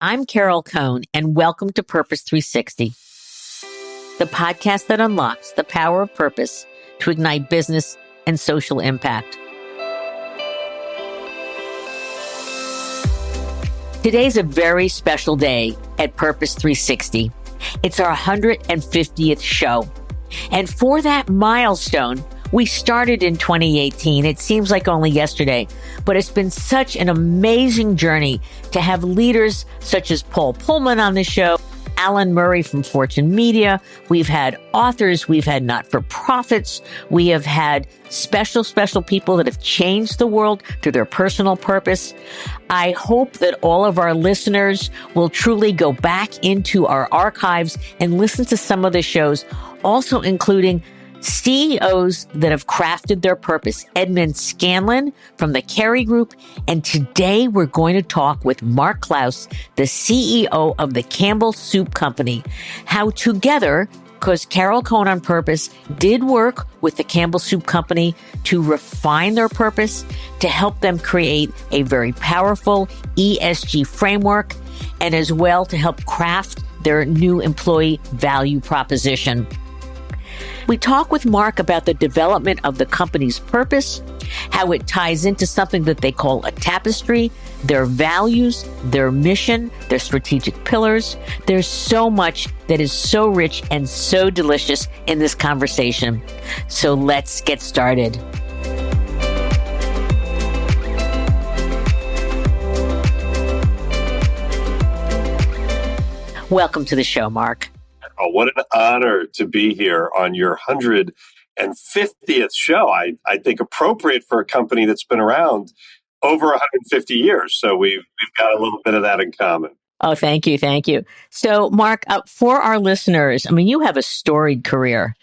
I'm Carol Cohn, and welcome to Purpose 360, the podcast that unlocks the power of purpose to ignite business and social impact. Today's a very special day at Purpose 360. It's our 150th show. And for that milestone, we started in 2018. It seems like only yesterday, but it's been such an amazing journey to have leaders such as Paul Pullman on the show, Alan Murray from Fortune Media. We've had authors, we've had not-for-profits, we have had special people that have changed the world through their personal purpose. I hope that all of our listeners will truly go back into our archives and listen to some of the shows, also including CEOs that have crafted their purpose. Edmund Scanlon from the Carey Group. And today we're going to talk with Mark Clouse, the CEO of the Campbell Soup Company, how together, because Carol Cohn on Purpose did work with the Campbell Soup Company to refine their purpose, to help them create a very powerful ESG framework, and as well to help craft their new employee value proposition. We talk with Mark about the development of the company's purpose, how it ties into something that they call a tapestry, their values, their mission, their strategic pillars. There's so much that is so rich and so delicious in this conversation. So let's get started. Welcome to the show, Mark. Oh, what an honor to be here on your 150th show. I think appropriate for a company that's been around over 150 years. So we've got a little bit of that in common. Oh, thank you. Thank you. So, Mark, for our listeners, I mean, you have a storied career,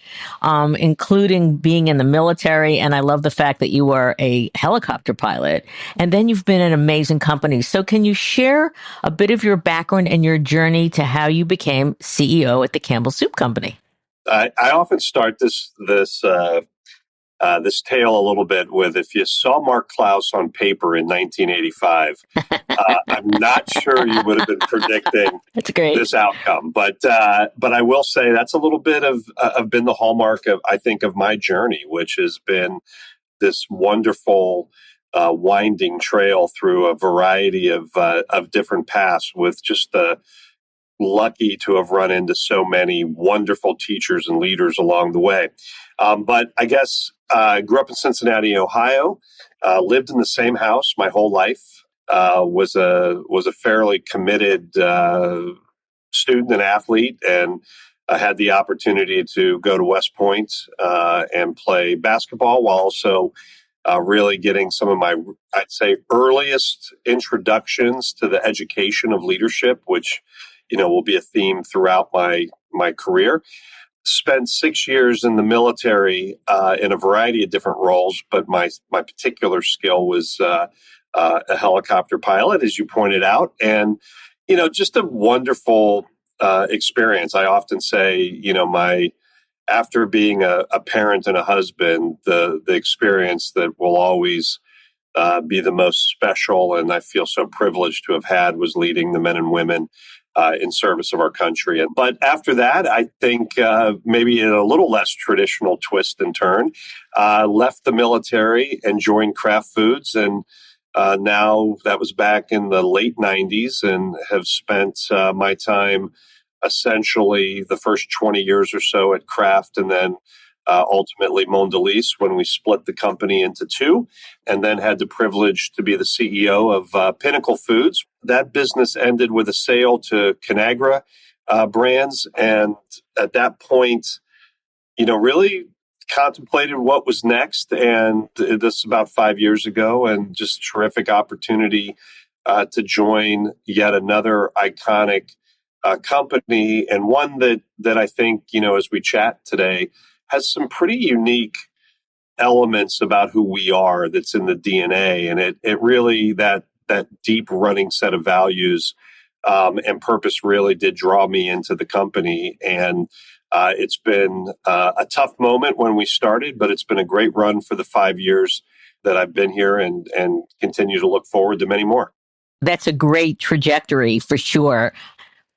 including being in the military. And I love the fact that you are a helicopter pilot. And then you've been in amazing companies. So can you share a bit of your background and your journey to how you became CEO at the Campbell Soup Company? I often start this tale a little bit with, if you saw Mark Clouse on paper in 1985, I'm not sure you would have been predicting this outcome. But I will say that's a little bit of been the hallmark of, I think, of my journey, which has been this wonderful winding trail through a variety of different paths, with just the lucky to have run into so many wonderful teachers and leaders along the way. But I guess I grew up in Cincinnati, Ohio, lived in the same house my whole life, was a fairly committed student and athlete, and I had the opportunity to go to West Point and play basketball, while also really getting some of my, I'd say, earliest introductions to the education of leadership, which will be a theme throughout my career. Spent 6 years in the military in a variety of different roles, but my particular skill was a helicopter pilot, as you pointed out, and just a wonderful experience. I often say, after being a parent and a husband, the experience that will always be the most special, and I feel so privileged to have had, was leading the men and women in service of our country. But after that, I think maybe in a little less traditional twist and turn, left the military and joined Kraft Foods. And now that was back in the late 90s, and have spent my time essentially the first 20 years or so at Kraft, and then ultimately Mondelez when we split the company into two, and then had the privilege to be the CEO of Pinnacle Foods. That business ended with a sale to Conagra Brands, and at that point, really contemplated what was next. And this is about 5 years ago, and just terrific opportunity to join yet another iconic company, and one that I think, as we chat today, has some pretty unique elements about who we are that's in the DNA. And it really, that deep running set of values and purpose really did draw me into the company. And it's been a tough moment when we started, but it's been a great run for the 5 years that I've been here, and continue to look forward to many more. That's a great trajectory for sure.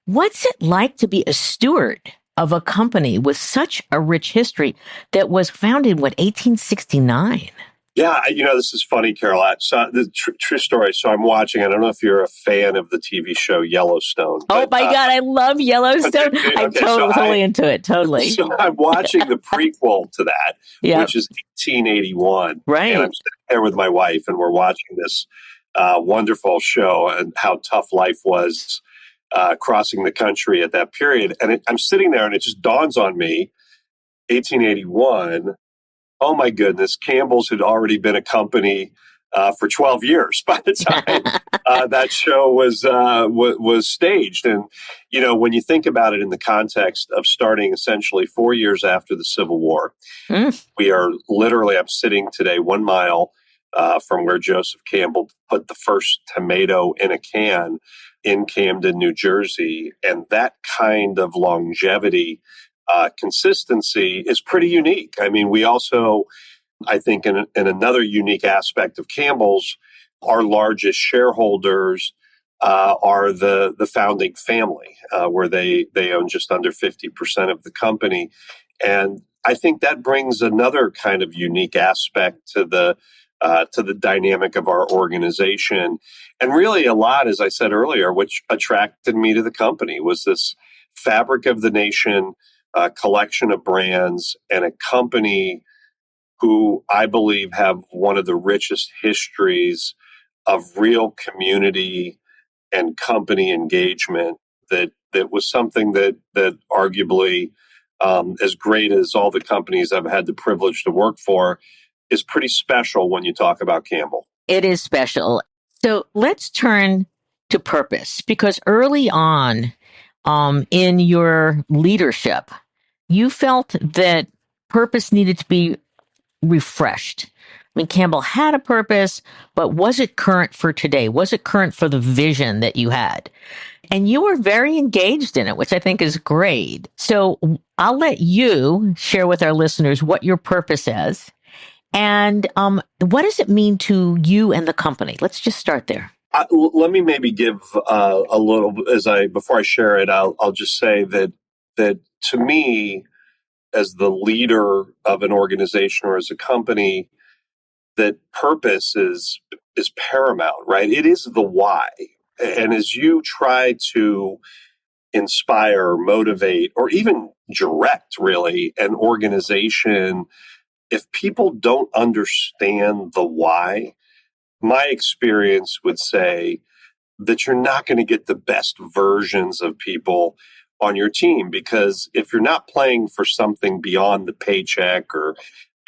What's it like to be a steward of a company with such a rich history that was founded, 1869? Yeah, this is funny, Carol. So the true story. So I'm watching. I don't know if you're a fan of the TV show Yellowstone. Oh my God, I love Yellowstone. I'm totally into it. Totally. So I'm watching the prequel to that, which is 1881. Right. And I'm sitting there with my wife, and we're watching this wonderful show and how tough life was crossing the country at that period. And I'm sitting there, and it just dawns on me, 1881. Oh my goodness, Campbell's had already been a company for 12 years by the time that show was staged. And, when you think about it in the context of starting essentially 4 years after the Civil War, we are literally, I'm sitting today 1 mile from where Joseph Campbell put the first tomato in a can in Camden, New Jersey. And that kind of longevity, consistency is pretty unique. I mean, we also, I think, in another unique aspect of Campbell's, our largest shareholders are the founding family, where they own just under 50% of the company. And I think that brings another kind of unique aspect to the dynamic of our organization. And really a lot, as I said earlier, which attracted me to the company was this fabric of the nation, a collection of brands, and a company who I believe have one of the richest histories of real community and company engagement. That was something that arguably, as great as all the companies I've had the privilege to work for, is pretty special when you talk about Campbell. It is special. So let's turn to purpose, because early on, in your leadership, you felt that purpose needed to be refreshed. I mean, Campbell had a purpose, but was it current for today? Was it current for the vision that you had? And you were very engaged in it, which I think is great. So I'll let you share with our listeners what your purpose is and what does it mean to you and the company? Let's just start there. Let me maybe give a little, before I share it, I'll just say that to me, as the leader of an organization or as a company, that purpose is paramount, right? It is the why. And as you try to inspire, motivate, or even direct, really, an organization, if people don't understand the why, my experience would say that you're not going to get the best versions of people on your team, because if you're not playing for something beyond the paycheck or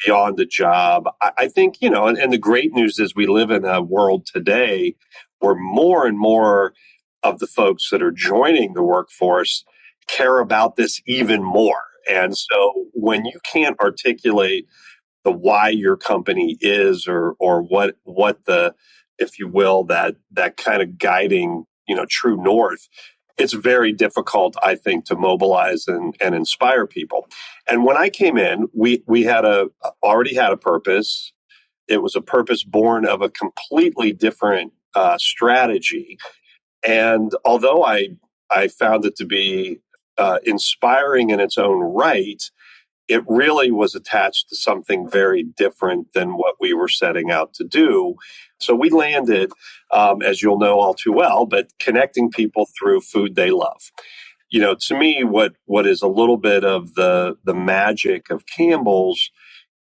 beyond the job, I think, and the great news is we live in a world today where more and more of the folks that are joining the workforce care about this even more. And so when you can't articulate the why your company is, or what the, if you will, that kind of guiding, true north, it's very difficult, I think, to mobilize and inspire people. And when I came in, we already had a purpose. It was a purpose born of a completely different strategy. And although I found it to be inspiring in its own right, it really was attached to something very different than what we were setting out to do. So we landed, as you'll know all too well, but connecting people through food they love. To me, what is a little bit of the magic of Campbell's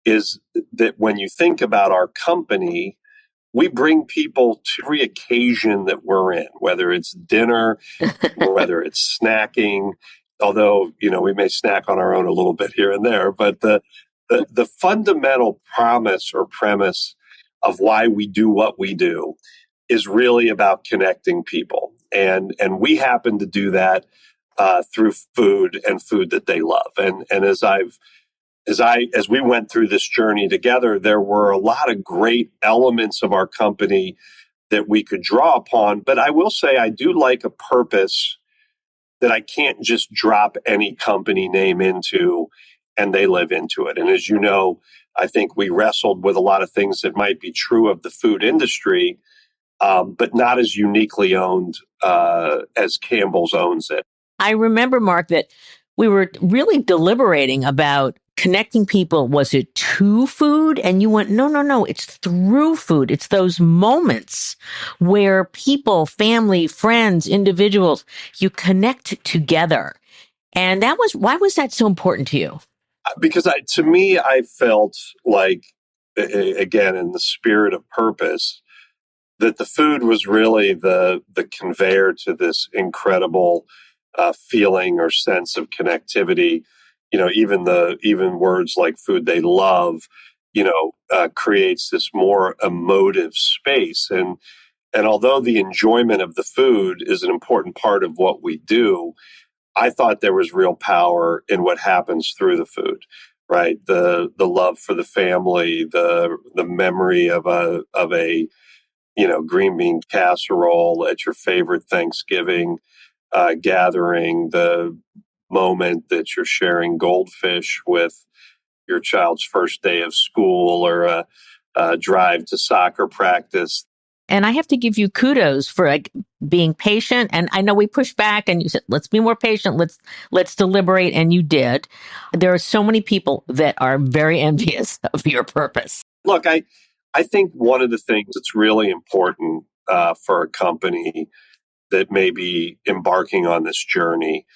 is that when you think about our company, we bring people to every occasion that we're in, whether it's dinner, whether it's snacking, although, we may snack on our own a little bit here and there. But the fundamental promise or premise of why we do what we do is really about connecting people. And we happen to do that through food and food that they love. And as we went through this journey together, there were a lot of great elements of our company that we could draw upon. But I will say I do like a purpose that I can't just drop any company name into and they live into it. And as you know, I think we wrestled with a lot of things that might be true of the food industry. but not as uniquely owned as Campbell's owns it. I remember, Mark, that we were really deliberating about connecting people. Was it to food? And you went, no, it's through food. It's those moments where people, family, friends, individuals, you connect together. And why was that so important to you? Because to me, I felt like, again, in the spirit of purpose, that the food was really the conveyor to this incredible feeling or sense of connectivity. Even words like food they love, creates this more emotive space. And although the enjoyment of the food is an important part of what we do, I thought there was real power in what happens through the food, right? The love for the family, the memory of a green bean casserole at your favorite Thanksgiving gathering, the moment that you're sharing goldfish with your child's first day of school, or a drive to soccer practice. And I have to give you kudos for being patient. And I know we pushed back and you said, let's be more patient. Let's deliberate. And you did. There are so many people that are very envious of your purpose. Look, I think one of the things that's really important for a company that may be embarking on this journey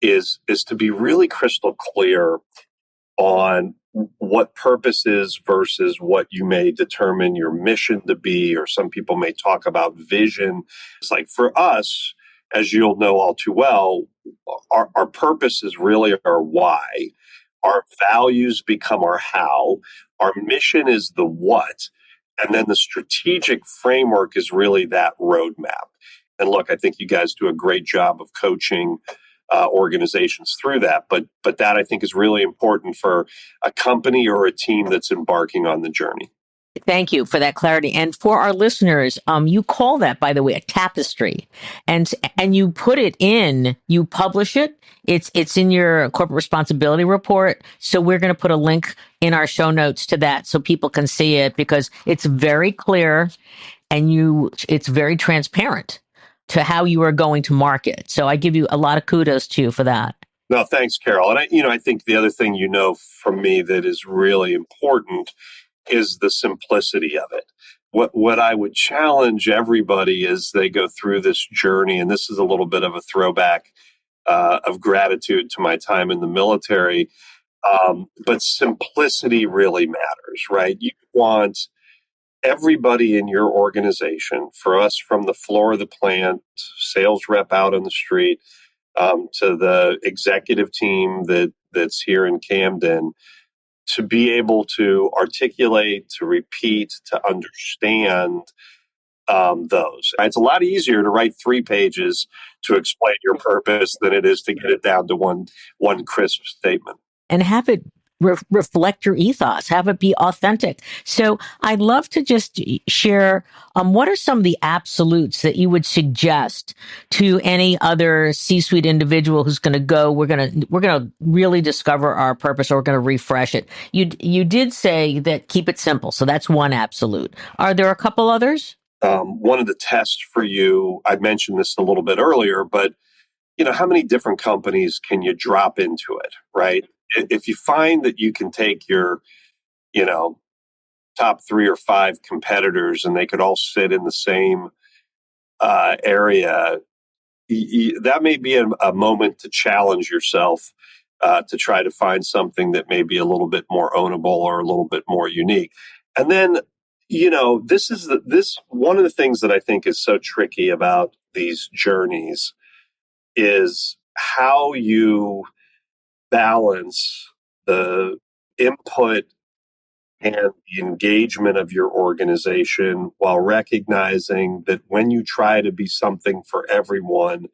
is to be really crystal clear on what purpose is versus what you may determine your mission to be, or some people may talk about vision. It's like, for us, as you'll know all too well, our purpose is really our why. Our values become our how. Our mission is the what. And then the strategic framework is really that roadmap. And look, I think you guys do a great job of coaching organizations through that. But that, I think, is really important for a company or a team that's embarking on the journey. Thank you for that clarity. And for our listeners, you call that, by the way, a tapestry, and you put it in, you publish it. It's in your corporate responsibility report. So we're going to put a link in our show notes to that so people can see it, because it's very clear and it's very transparent to how you are going to market. So I give you a lot of kudos to you for that. No, thanks, Carol. And I think the other thing from me that is really important is the simplicity of it. What I would challenge everybody as they go through this journey, and this is a little bit of a throwback of gratitude to my time in the military, but simplicity really matters, right? You want everybody in your organization, for us from the floor of the plant, sales rep out on the street, to the executive team that's here in Camden, to be able to articulate, to repeat, to understand those. It's a lot easier to write 3 pages to explain your purpose than it is to get it down to one crisp statement. And have it reflect your ethos, have it be authentic. So I'd love to just share, what are some of the absolutes that you would suggest to any other C-suite individual who's going to go, we're going to really discover our purpose, or we're going to refresh it. You did say that keep it simple. So that's one absolute. Are there a couple others? One of the tests for you, I mentioned this a little bit earlier, but how many different companies can you drop into it, right? If you find that you can take your, top 3 or 5 competitors and they could all sit in the same area, that may be a moment to challenge yourself to try to find something that may be a little bit more ownable or a little bit more unique. And then, this one of the things that I think is so tricky about these journeys is how you balance the input and the engagement of your organization while recognizing that when you try to be something for everyone,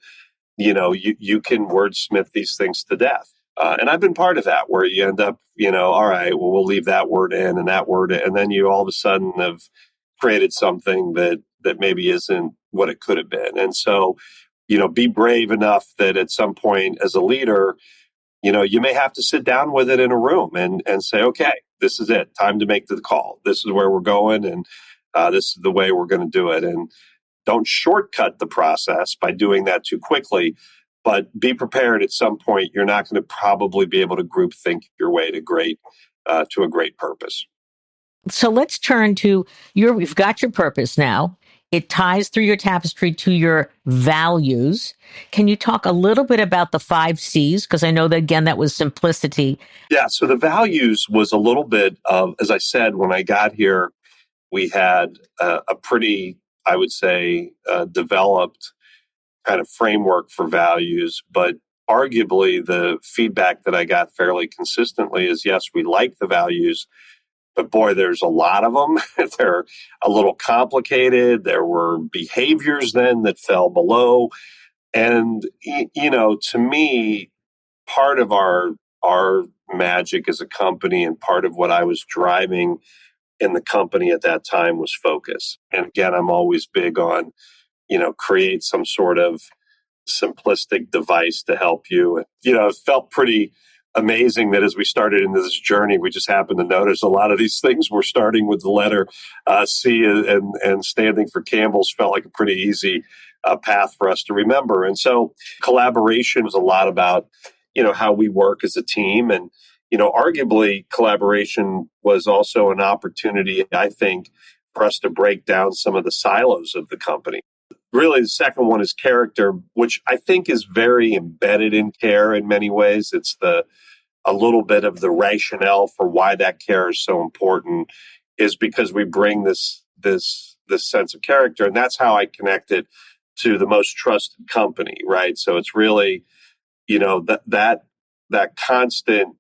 you can wordsmith these things to death. And I've been part of that, where you end up, all right, well, we'll leave that word in and that word in, and then you all of a sudden have created something that maybe isn't what it could have been. And so, be brave enough that at some point as a leader, you may have to sit down with it in a room and say, okay, this is it. Time to make the call. This is where we're going, and this is the way we're going to do it. And Don't shortcut the process by doing that too quickly, but be prepared at some point. You're not going to probably be able to group think your way to a great purpose. So let's turn to you've got your purpose now. It ties through your tapestry to your values. Can you talk a little bit about the 5 C's? Because I know that, again, that was simplicity. Yeah. So the values was a little bit of, as I said, when I got here, we had a pretty, I would say, developed kind of framework for values. But arguably, the feedback that I got fairly consistently is, yes, we like the values, but boy, there's a lot of them. They're a little complicated. There were behaviors then that fell below. And, to me, part of our magic as a company and part of what I was driving in the company at that time was focus. And again, I'm always big on, create some sort of simplistic device to help you. It felt pretty amazing that as we started into this journey, we just happened to notice a lot of these things were starting with the letter C, and standing for Campbell's felt like a pretty easy path for us to remember. And so collaboration was a lot about, how we work as a team. And, arguably collaboration was also an opportunity, I think, for us to break down some of the silos of the company. Really, the second one is character, which I think is very embedded in care in many ways. It's a little bit of the rationale for why that care is so important is because we bring this sense of character, and that's how I connect it to the most trusted company, right? So it's really, that constant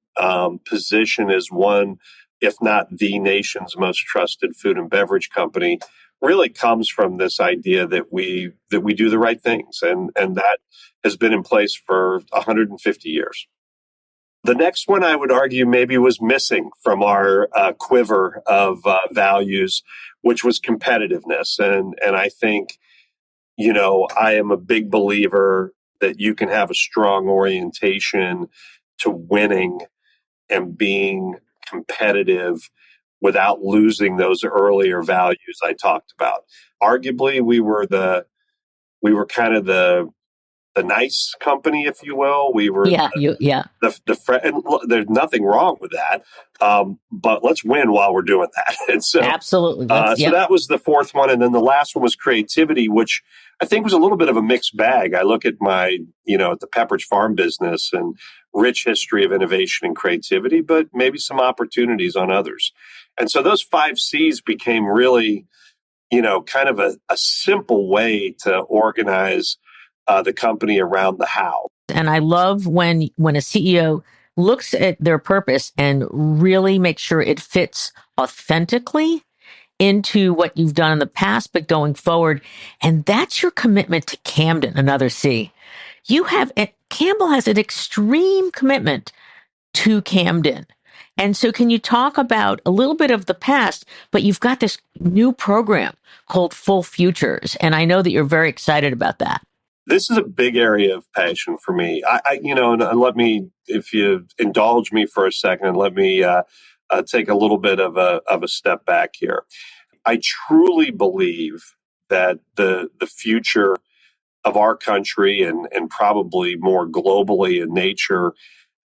position is one, if not the nation's most trusted food and beverage company, really comes from this idea that we do the right things, and that has been in place for 150 years. The next one I would argue maybe was missing from our quiver of values, which was competitiveness, and I think I am a big believer that you can have a strong orientation to winning and being competitive without losing those earlier values I talked about. Arguably, we were kind of the nice company, if you will. We were and there's nothing wrong with that. But let's win while we're doing that. And so absolutely. So that was the fourth one, and then the last one was creativity, which I think was a little bit of a mixed bag. I look at my at the Pepperidge Farm business and rich history of innovation and creativity, but maybe some opportunities on others. And so those 5 C's became really, kind of a simple way to organize the company around the how. And I love when a CEO looks at their purpose and really makes sure it fits authentically into what you've done in the past, but going forward. And that's your commitment to Camden, another C. Campbell has an extreme commitment to Camden. And so can you talk about a little bit of the past, but you've got this new program called Full Futures. And I know that you're very excited about that. This is a big area of passion for me. And let me, if you indulge me for a second, let me take a little bit of a step back here. I truly believe that the future of our country and probably more globally in nature,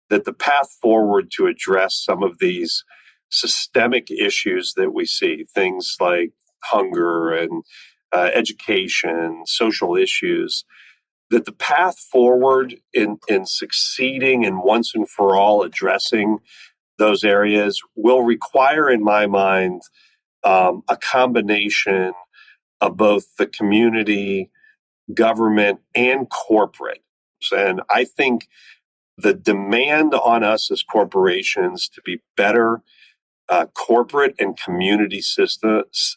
that the path forward to address some of these systemic issues that we see, things like hunger and education, social issues, that the path forward in succeeding and once and for all addressing those areas will require, in my mind, a combination of both the community, government, and corporate. And I think the demand on us as corporations to be better corporate and community systems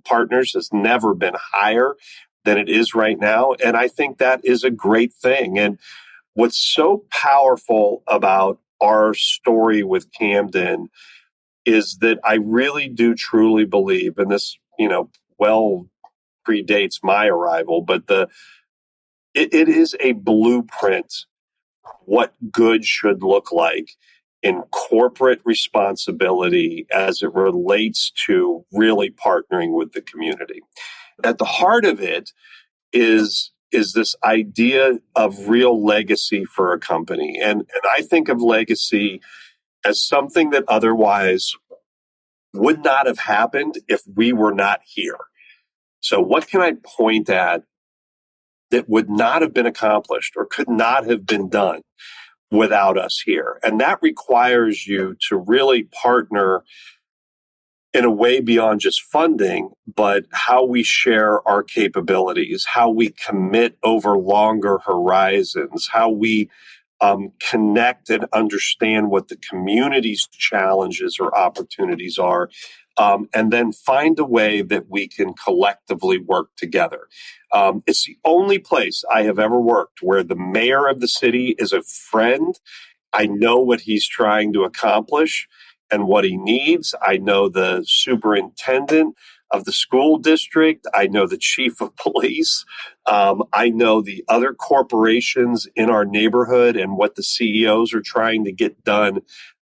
partners has never been higher than it is right now. And I think that is a great thing. And what's so powerful about our story with Camden is that I really do truly believe, and this, well predates my arrival, but it is a blueprint what good should look like in corporate responsibility as it relates to really partnering with the community. at the heart of it is this idea of real legacy for a company. And I think of legacy as something that otherwise would not have happened if we were not here. So what can I point at that would not have been accomplished or could not have been done without us here? And that requires you to really partner in a way beyond just funding, but how we share our capabilities, how we commit over longer horizons, how we connect and understand what the community's challenges or opportunities are, and then find a way that we can collectively work together. It's the only place I have ever worked where the mayor of the city is a friend. I know what he's trying to accomplish and what he needs. I know the superintendent of the school district. I know the chief of police. I know the other corporations in our neighborhood and what the CEOs are trying to get done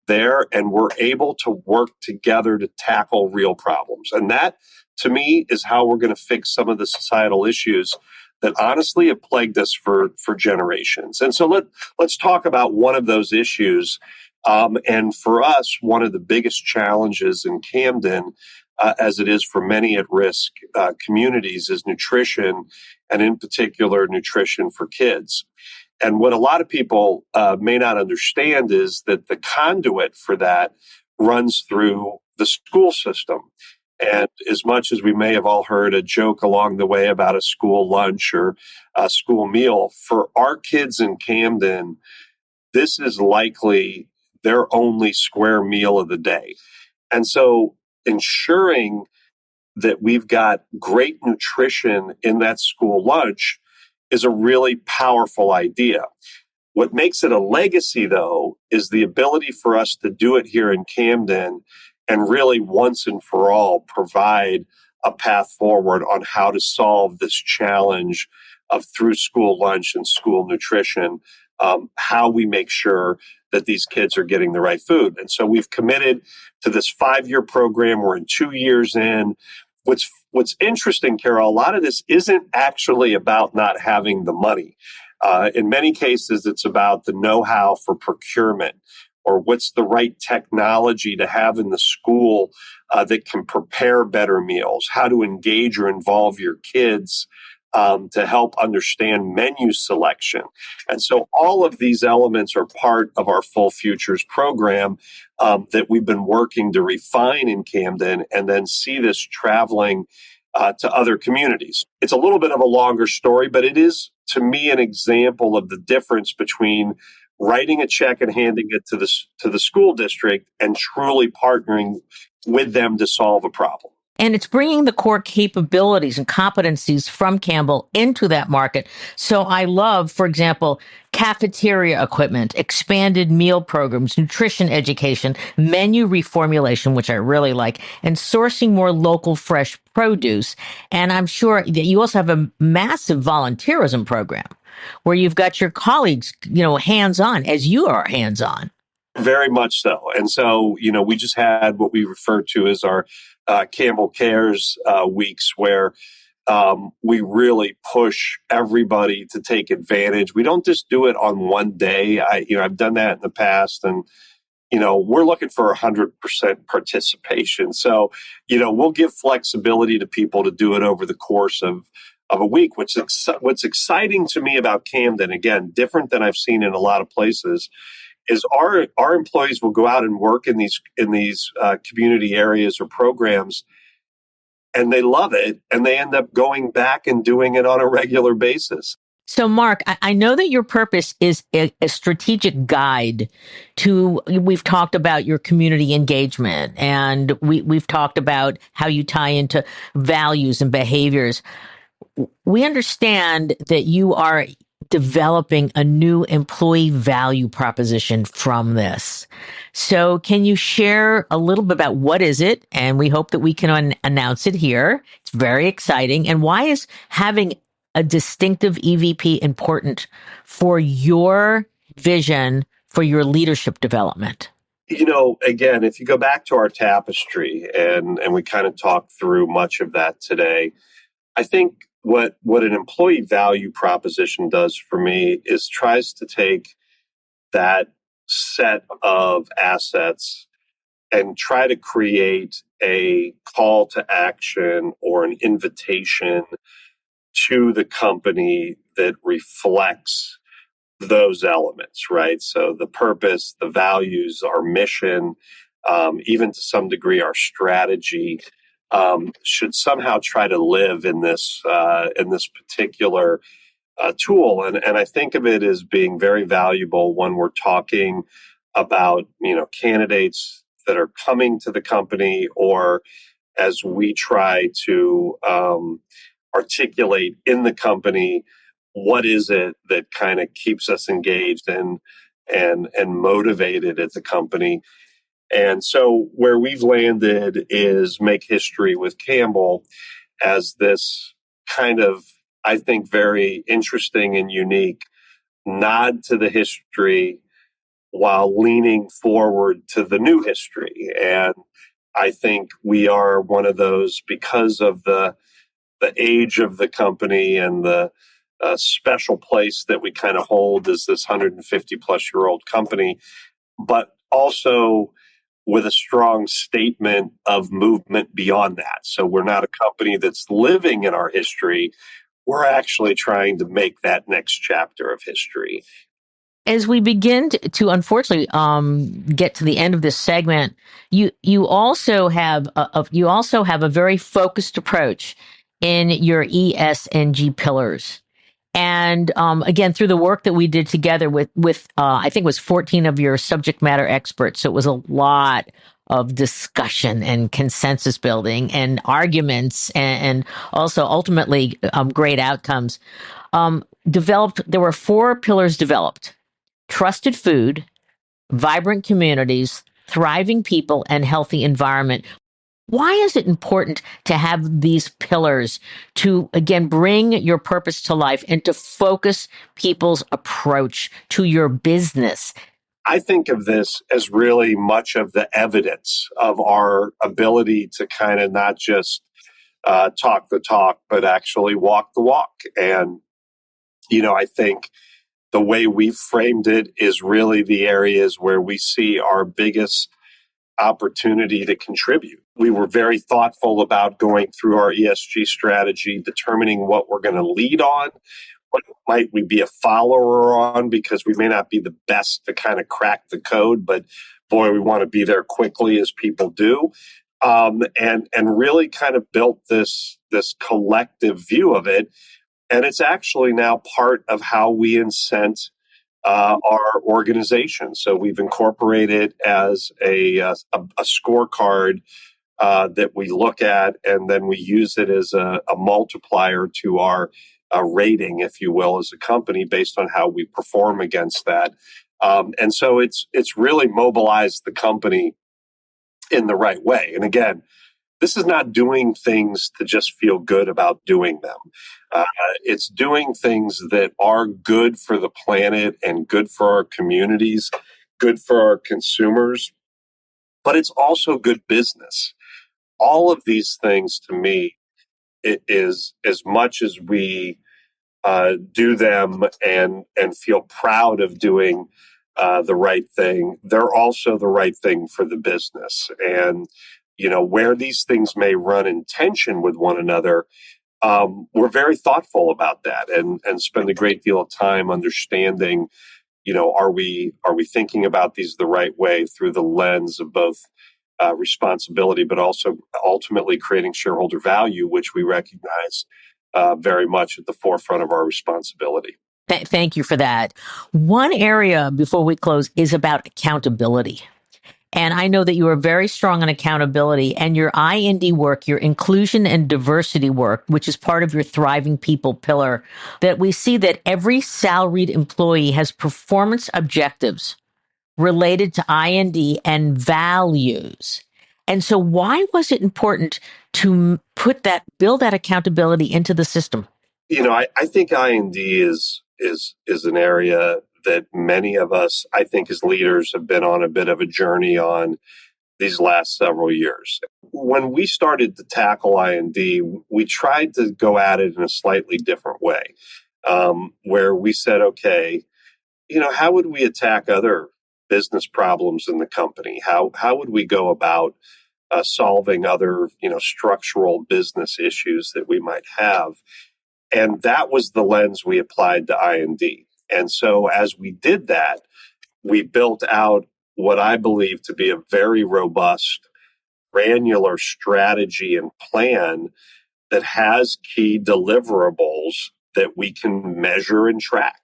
there. And we're able to work together to tackle real problems. And that, to me, is how we're going to fix some of the societal issues that honestly have plagued us for generations. And so let's talk about one of those issues. And for us, one of the biggest challenges in Camden, as it is for many at-risk communities, is nutrition, and in particular, nutrition for kids. And what a lot of people may not understand is that the conduit for that runs through the school system. And as much as we may have all heard a joke along the way about a school lunch or a school meal, for our kids in Camden, this is likely their only square meal of the day. And so ensuring that we've got great nutrition in that school lunch is a really powerful idea. What makes it a legacy, though, is the ability for us to do it here in Camden and really once and for all provide a path forward on how to solve this challenge of through school lunch and school nutrition, how we make sure that these kids are getting the right food. And so we've committed to this 5-year program. We're in 2 years in. What's interesting, Carol, a lot of this isn't actually about not having the money. In many cases, it's about the know-how for procurement, or what's the right technology to have in the school that can prepare better meals, how to engage or involve your kids to help understand menu selection. And so all of these elements are part of our Full Futures program that we've been working to refine in Camden and then see this traveling to other communities. It's a little bit of a longer story, but it is, to me, an example of the difference between writing a check and handing it to the school district and truly partnering with them to solve a problem. And it's bringing the core capabilities and competencies from Campbell into that market. So I love, for example, cafeteria equipment, expanded meal programs, nutrition education, menu reformulation, which I really like, and sourcing more local fresh produce. And I'm sure that you also have a massive volunteerism program where you've got your colleagues, hands-on, as you are hands-on. Very much so. And so, we just had what we refer to as our Campbell Cares weeks, where we really push everybody to take advantage. We don't just do it on one day. I've done that in the past, and we're looking for 100% participation. So, we'll give flexibility to people to do it over the course of a week. What's exciting to me about Camden, again, different than I've seen in a lot of places, is our employees will go out and work in these community areas or programs, and they love it, and they end up going back and doing it on a regular basis. So, Mark, I know that your purpose is a strategic guide to, we've talked about your community engagement, and we've talked about how you tie into values and behaviors. We understand that you are developing a new employee value proposition from this. So can you share a little bit about what is it? And we hope that we can announce it here. It's very exciting. And why is having a distinctive EVP important for your vision for your leadership development? Again, if you go back to our tapestry, and we kind of talked through much of that today, I think what an employee value proposition does for me is tries to take that set of assets and try to create a call to action or an invitation to the company that reflects those elements, right? So the purpose, the values, our mission, even to some degree our strategy, should somehow try to live in this particular tool. And I think of it as being very valuable when we're talking about candidates that are coming to the company, or as we try to articulate in the company what is it that kind of keeps us engaged and motivated at the company. And so where we've landed is make history with Campbell as this kind of, I think, very interesting and unique nod to the history while leaning forward to the new history. And I think we are one of those, because of the age of the company and the special place that we kind of hold as this 150 plus year old company, but also with a strong statement of movement beyond that. So we're not a company that's living in our history. We're actually trying to make that next chapter of history. As we begin to unfortunately get to the end of this segment, you also have a very focused approach in your ESG pillars. And again, through the work that we did together with I think it was 14 of your subject matter experts. So it was a lot of discussion and consensus building and arguments, and also ultimately great outcomes. There were 4 pillars developed: trusted food, vibrant communities, thriving people, and healthy environment. Why is it important to have these pillars to, again, bring your purpose to life and to focus people's approach to your business? I think of this as really much of the evidence of our ability to kind of not just talk the talk, but actually walk the walk. And, I think the way we've framed it is really the areas where we see our biggest opportunity to contribute. We were very thoughtful about going through our ESG strategy, determining what we're going to lead on, what might we be a follower on, because we may not be the best to kind of crack the code, but boy, we want to be there quickly as people do. And really kind of built this collective view of it. And it's actually now part of how we incent our organization. So we've incorporated as a scorecard that we look at, and then we use it as a multiplier to our rating, if you will, as a company based on how we perform against that. And so it's really mobilized the company in the right way. And again, this is not doing things to just feel good about doing them. It's doing things that are good for the planet and good for our communities, good for our consumers, but it's also good business. All of these things, to me, it is, as much as we do them and feel proud of doing the right thing, they're also the right thing for the business. And where these things may run in tension with one another, we're very thoughtful about that and spend a great deal of time understanding, are we thinking about these the right way through the lens of both responsibility, but also ultimately creating shareholder value, which we recognize very much at the forefront of our responsibility. Thank you for that. One area before we close is about accountability. And I know that you are very strong on accountability, and your I&D work, your inclusion and diversity work, which is part of your thriving people pillar, that we see that every salaried employee has performance objectives related to I&D and values. And so why was it important to build that accountability into the system? I think I&D is an area that many of us, I think, as leaders have been on a bit of a journey on, these last several years. When we started to tackle I&D, we tried to go at it in a slightly different way, where we said, okay, how would we attack other business problems in the company? How would we go about solving other, structural business issues that we might have? And that was the lens we applied to I&D. And so as we did that, we built out what I believe to be a very robust, granular strategy and plan that has key deliverables that we can measure and track.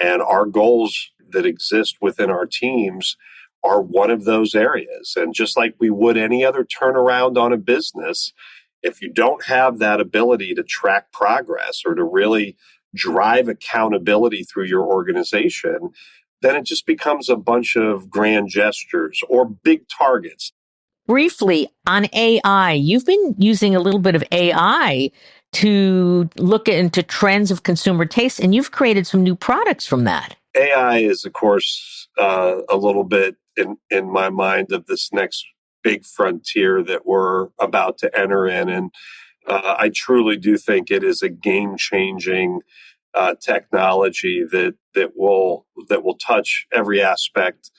And our goals that exist within our teams are one of those areas. And just like we would any other turnaround on a business, if you don't have that ability to track progress or to really drive accountability through your organization, then it just becomes a bunch of grand gestures or big targets. Briefly on AI, you've been using a little bit of AI to look into trends of consumer taste, and you've created some new products from that. AI is, of course, a little bit in my mind of this next big frontier that we're about to enter in. And I truly do think it is a game-changing technology that will touch every aspect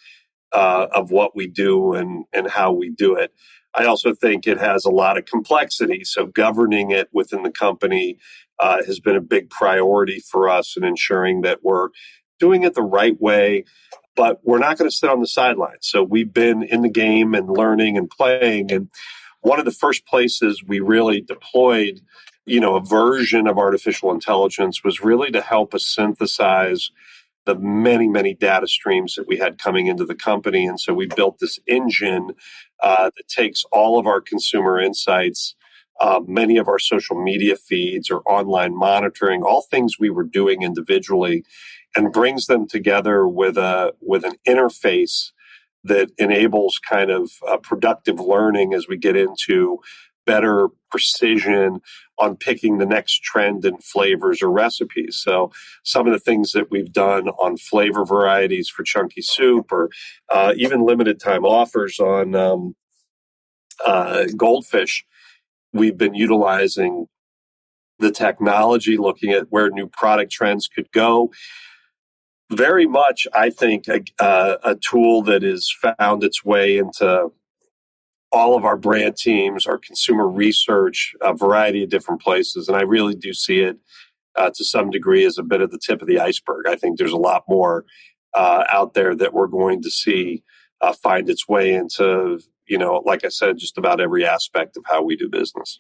of what we do and how we do it. I also think it has a lot of complexity. So governing it within the company has been a big priority for us in ensuring that we're doing it the right way, but we're not going to sit on the sidelines. So we've been in the game and learning and playing. And one of the first places we really deployed, a version of artificial intelligence was really to help us synthesize the many, many data streams that we had coming into the company. And so we built this engine that takes all of our consumer insights, many of our social media feeds or online monitoring, all things we were doing individually, and brings them together with an interface that enables kind of productive learning as we get into better precision on picking the next trend in flavors or recipes. So some of the things that we've done on flavor varieties for chunky soup, or even limited time offers on goldfish, we've been utilizing the technology, looking at where new product trends could go. Very much, I think, a tool that has found its way into all of our brand teams, our consumer research, a variety of different places. And I really do see it to some degree as a bit of the tip of the iceberg. I think there's a lot more out there that we're going to see find its way into, like I said, just about every aspect of how we do business.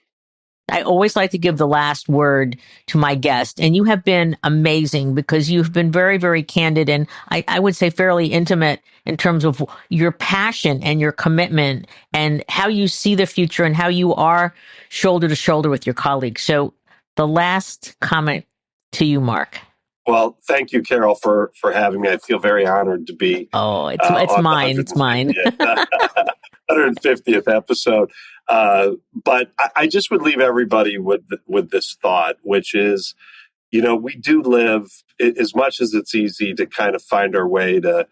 I always like to give the last word to my guest, and you have been amazing because you've been very, very candid and I would say fairly intimate in terms of your passion and your commitment and how you see the future and how you are shoulder to shoulder with your colleagues. So the last comment to you, Mark. Well, thank you, Carol, for having me. I feel very honored to be. Oh, it's mine. It's mine. 150th episode. But I just would leave everybody with this thought, which is, we do live, as much as it's easy to kind of find our way to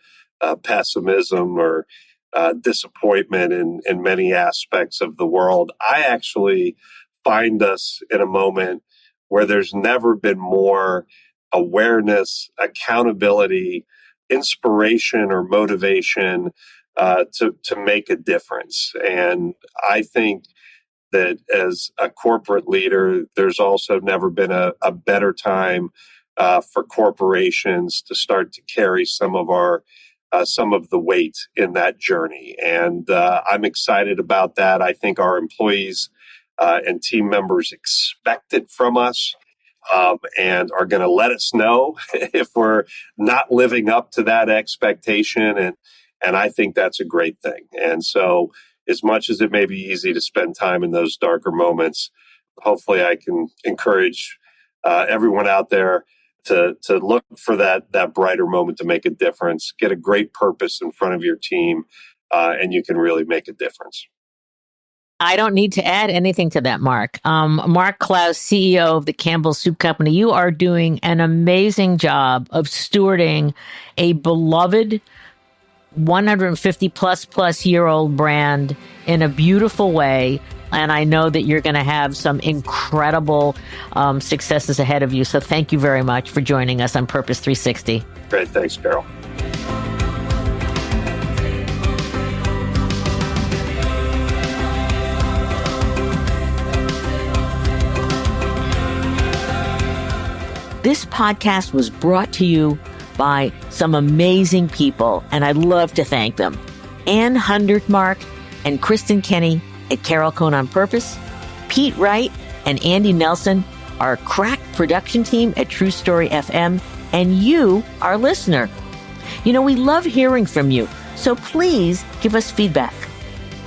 pessimism or disappointment in many aspects of the world. I actually find us in a moment where there's never been more awareness, accountability, inspiration, or motivation to make a difference. And I think that as a corporate leader, there's also never been a better time for corporations to start to carry some of the weight in that journey. And I'm excited about that. I think our employees and team members expect it from us. And are going to let us know if we're not living up to that expectation. And I think that's a great thing. And so as much as it may be easy to spend time in those darker moments, hopefully I can encourage everyone out there to look for that brighter moment to make a difference, get a great purpose in front of your team, and you can really make a difference. I don't need to add anything to that, Mark. Mark Clouse, CEO of the Campbell Soup Company, you are doing an amazing job of stewarding a beloved 150 plus year old brand in a beautiful way. And I know that you're going to have some incredible successes ahead of you. So thank you very much for joining us on Purpose 360. Great. Thanks, Carol. This podcast was brought to you by some amazing people, and I'd love to thank them. Ann Hundertmark and Kristen Kenny at Carol Cone on Purpose, Pete Wright and Andy Nelson, our crack production team at True Story FM, and you, our listener. You know, we love hearing from you, so please give us feedback.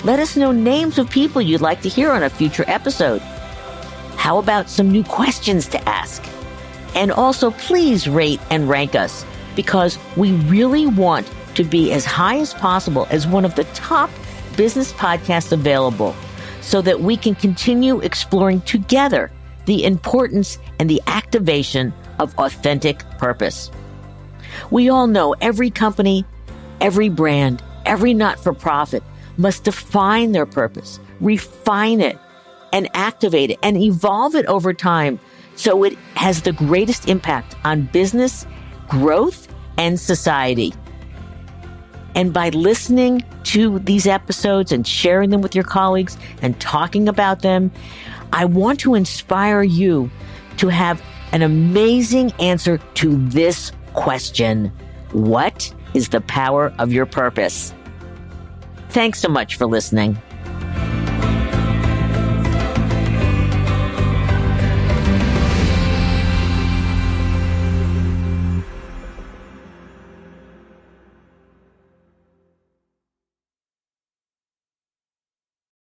Let us know names of people you'd like to hear on a future episode. How about some new questions to ask? And also, please rate and rank us, because we really want to be as high as possible as one of the top business podcasts available, so that we can continue exploring together the importance and the activation of authentic purpose. We all know every company, every brand, every not-for-profit must define their purpose, refine it, and activate it, and evolve it over time so it has the greatest impact on business, growth, and society. And by listening to these episodes and sharing them with your colleagues and talking about them, I want to inspire you to have an amazing answer to this question: what is the power of your purpose? Thanks so much for listening.